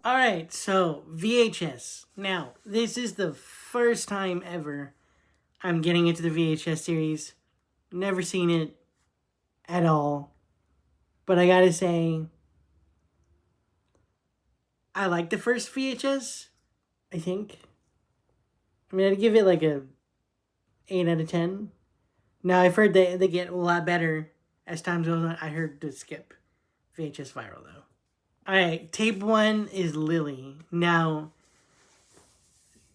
Alright, so VHS. Now, this is the first time ever I'm getting into the VHS series. Never seen it at all. But I gotta say, I like the first VHS, I think. I mean, I'd give it like a 8 out of 10. Now, I've heard they get a lot better as time goes on. I heard to skip VHS Viral, though. Alright, tape 1 is Lily. Now,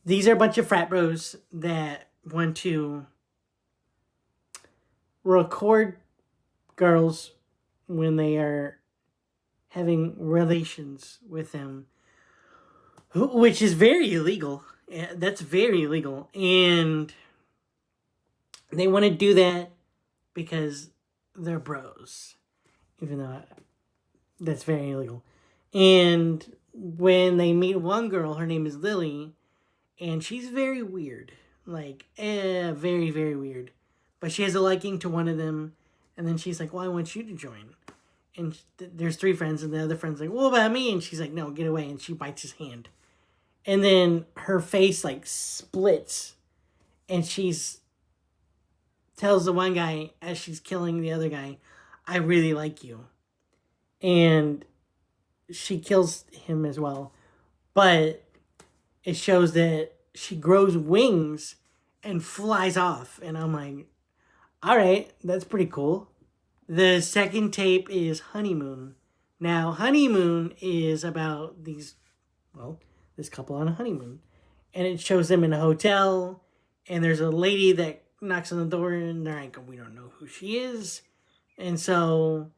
these are a bunch of frat bros that want to record girls when they are having relations with them, which is very illegal. That's very illegal. And they want to do that because they're bros, even though that's very illegal. And when they meet one girl, her name is Lily, and she's very weird. Like, very, very weird. But she has a liking to one of them, and then she's like, well, I want you to join. And there's 3 friends, and the other friend's like, what about me? And she's like, no, get away. And she bites his hand. And then her face, like, splits. And she's tells the one guy, as she's killing the other guy, I really like you. And she kills him as well. But it shows that she grows wings and flies off. And I'm like, all right, that's pretty cool. The second tape is Honeymoon. Now, Honeymoon is about this couple on a honeymoon. And it shows them in a hotel, and there's a lady that knocks on the door, and they're like, we don't know who she is. And so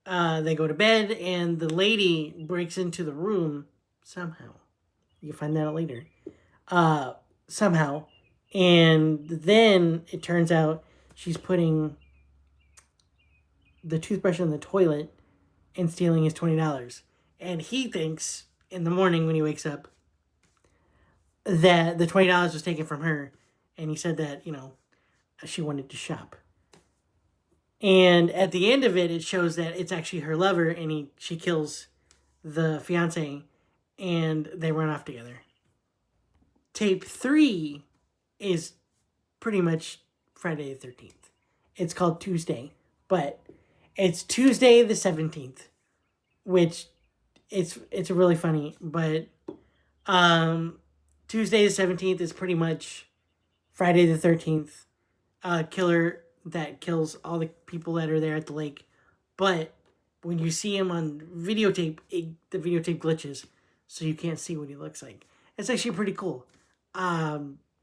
they go to bed, and the lady breaks into the room somehow. You can find that out later. Somehow. And then it turns out she's putting the toothbrush in the toilet and stealing his $20. And he thinks in the morning when he wakes up that the $20 was taken from her. And he said that, she wanted to shop. And at the end of it, it shows that it's actually her lover, and she kills the fiance, and they run off together. Tape 3 is pretty much Friday the 13th. It's called Tuesday, but it's Tuesday the 17th, which it's really funny. But Tuesday the 17th is pretty much Friday the 13th. Killer that kills all the people that are there at the lake. But when you see him on videotape, the videotape glitches, so you can't see what he looks like. It's actually pretty cool.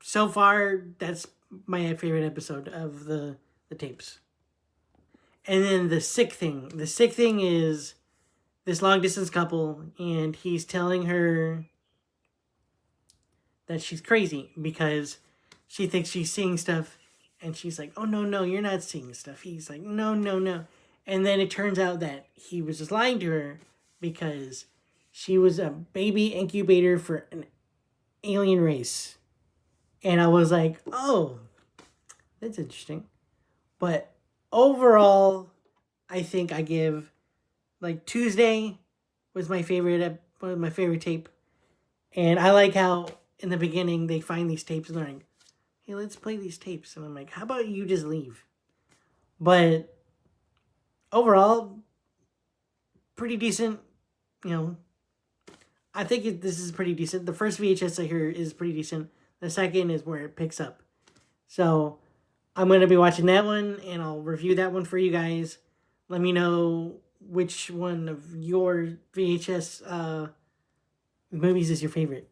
So far, that's my favorite episode of the tapes. And then the sick thing. The sick thing is this long distance couple, and he's telling her that she's crazy because she thinks she's seeing stuff, and she's like, oh, no, you're not seeing stuff. He's like, no. And then it turns out that he was just lying to her because she was a baby incubator for an alien race. And I was like, oh, that's interesting. But overall, I think I give, Tuesday was my favorite tape. And I like how in the beginning they find these tapes and they're like, hey, let's play these tapes. And I'm like, how about you just leave? But overall, pretty decent. I think this is pretty decent. The first VHS I hear is pretty decent. The second is where it picks up. So I'm going to be watching that one, and I'll review that one for you guys. Let me know which one of your VHS movies is your favorite.